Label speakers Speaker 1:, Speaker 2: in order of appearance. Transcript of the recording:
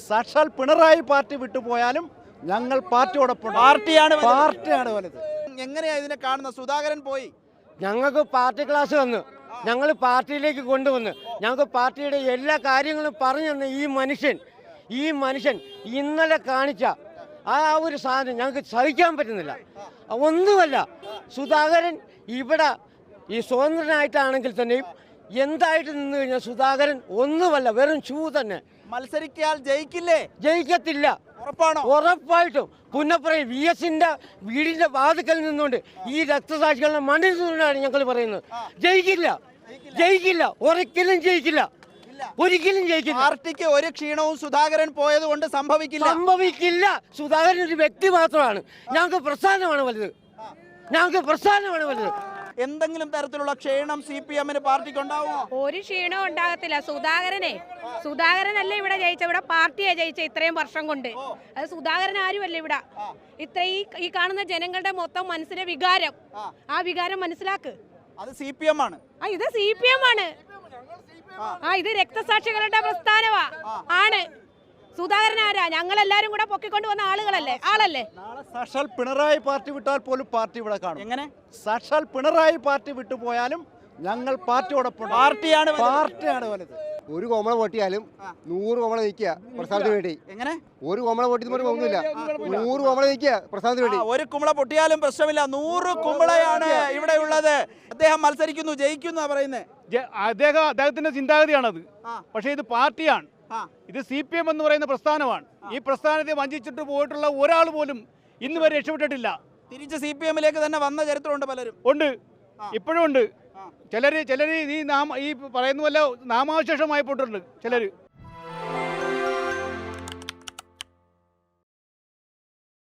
Speaker 1: സാക്ഷാൽ പിണറായി പാർട്ടി വിട്ടുപോയാലും ഞങ്ങൾ പാർട്ടിയോടൊപ്പം. പാർട്ടിയാണ് വലുത്.
Speaker 2: എങ്ങനെയാ ഇതിനെ കാണുന്ന? സുധാകരൻ പോയി,
Speaker 3: ഞങ്ങൾക്ക് പാർട്ടി ക്ലാസ് വന്നു, ഞങ്ങൾ പാർട്ടിയിലേക്ക് കൊണ്ടുവന്ന് ഞങ്ങൾക്ക് പാർട്ടിയുടെ എല്ലാ കാര്യങ്ങളും പറഞ്ഞു തന്ന ഈ മനുഷ്യൻ ഇന്നലെ കാണിച്ച ആ ഒരു സാധനം ഞങ്ങൾക്ക് സഹിക്കാൻ പറ്റുന്നില്ല. ഒന്നുമല്ല, സുധാകരൻ ഇവിടെ ഈ സ്വതന്ത്രനായിട്ടാണെങ്കിൽ തന്നെയും എന്തായിട്ട് നിന്ന് കഴിഞ്ഞാൽ സുധാകരൻ ഒന്നുമല്ല, വെറും ഷൂ തന്നെ.
Speaker 2: മത്സരിക്കാൻ ജയിക്കില്ലേ?
Speaker 3: ജയിക്കത്തില്ല,
Speaker 2: ഉറപ്പാണോ?
Speaker 3: ഉറപ്പായിട്ടും. പുന്നപ്പുറയിൽ VS-ന്റെ വീടിന്റെ വാതിക്കൽ നിന്നുകൊണ്ട് ഈ രക്തസാക്ഷികളുടെ മണ്ണിൽ നിന്നുകൊണ്ടാണ് ഞങ്ങൾ പറയുന്നത്. ജയിക്കില്ല, ഒരിക്കലും ജയിക്കില്ല.
Speaker 2: പാർട്ടിക്ക് ഒരു ക്ഷീണവും സുധാകരൻ പോയത് കൊണ്ട് സംഭവിക്കില്ല.
Speaker 3: സുധാകരൻ ഒരു വ്യക്തി മാത്രമാണ്. ഞങ്ങൾക്ക് പ്രസ്ഥാനമാണ് വലുത്.
Speaker 2: എന്തെങ്കിലും തരത്തിലുള്ള ക്ഷീണം CPM-ന് പാർട്ടിക്ക് ഉണ്ടാവുമോ?
Speaker 4: ഒരു ക്ഷീണവും ഉണ്ടാകത്തില്ല. സുധാകരനല്ലേ ഇവിടെ ജയിച്ച, ഇവിടെ പാർട്ടിയെ ജയിച്ച ഇത്രയും വർഷം കൊണ്ട്. അത് സുധാകരൻ ആരുമല്ല ഇവിടെ. ഈ കാണുന്ന ജനങ്ങളുടെ മൊത്തം മനസ്സിലെ വികാരം, ആ വികാരം മനസ്സിലാക്ക്.
Speaker 2: അത് CPM ആണ്.
Speaker 4: ഇത് CPM ആണ്. ഇത് രക്തസാക്ഷികളുടെ പ്രസ്ഥാനമാണ്. സുധാകരൻ ആരാ? ഞങ്ങളെല്ലാരും കൂടെ പൊക്കിക്കൊണ്ട് വന്ന ആളല്ലേ.
Speaker 1: നാളെ സാക്ഷാൽ പിണറായി പാർട്ടി വിട്ടാൽ പോലും പാർട്ടി ഇവിടെ കാണും.
Speaker 2: എങ്ങനെ?
Speaker 1: സാക്ഷാൽ പിണറായി പാർട്ടി വിട്ടുപോയാലും ഞങ്ങൾ പാർട്ടിയോടൊപ്പം. പാർട്ടിയാണ് വലുത്.
Speaker 5: ഒരു കോമള പൊട്ടിയാലും 100 കോമള നിൽക്കുക പ്രസ്ഥാനത്തിന് വേണ്ടി.
Speaker 2: എങ്ങനെ?
Speaker 5: ഒരു കോമള പൊട്ടിയെന്ന് ഒന്നുമില്ല, 100 കോമള നിൽക്കുക പ്രസ്ഥാനത്തിന് വേണ്ടി.
Speaker 2: ഒരു കുമ്പള പൊട്ടിയാലും പ്രശ്നമില്ല, 100 കുമ്പളയാണ് ഇവിടെ ഉള്ളത്. അദ്ദേഹം മത്സരിക്കുന്നു, ജയിക്കുന്നു പറയുന്നത്.
Speaker 6: അദ്ദേഹത്തിന്റെ ചിന്താഗതിയാണത്. പക്ഷേ ഇത് പാർട്ടിയാണ്, ഇത് CPM എന്ന് പറയുന്ന പ്രസ്ഥാനമാണ്. ഈ പ്രസ്ഥാനത്തെ വഞ്ചിച്ചിട്ട് പോയിട്ടുള്ള ഒരാൾ പോലും ഇന്ന് വരെ രക്ഷപ്പെട്ടിട്ടില്ല.
Speaker 2: തിരിച്ച് CPM-ലേക്ക് തന്നെ വന്ന ചരിത്രമുണ്ട്, പലരും
Speaker 6: ഉണ്ട്, ഇപ്പോഴും ഉണ്ട്. ചിലര് ഈ പറയുന്ന പോലെ നാമാവശേഷമായി പോയിട്ടുണ്ട് ചിലര്.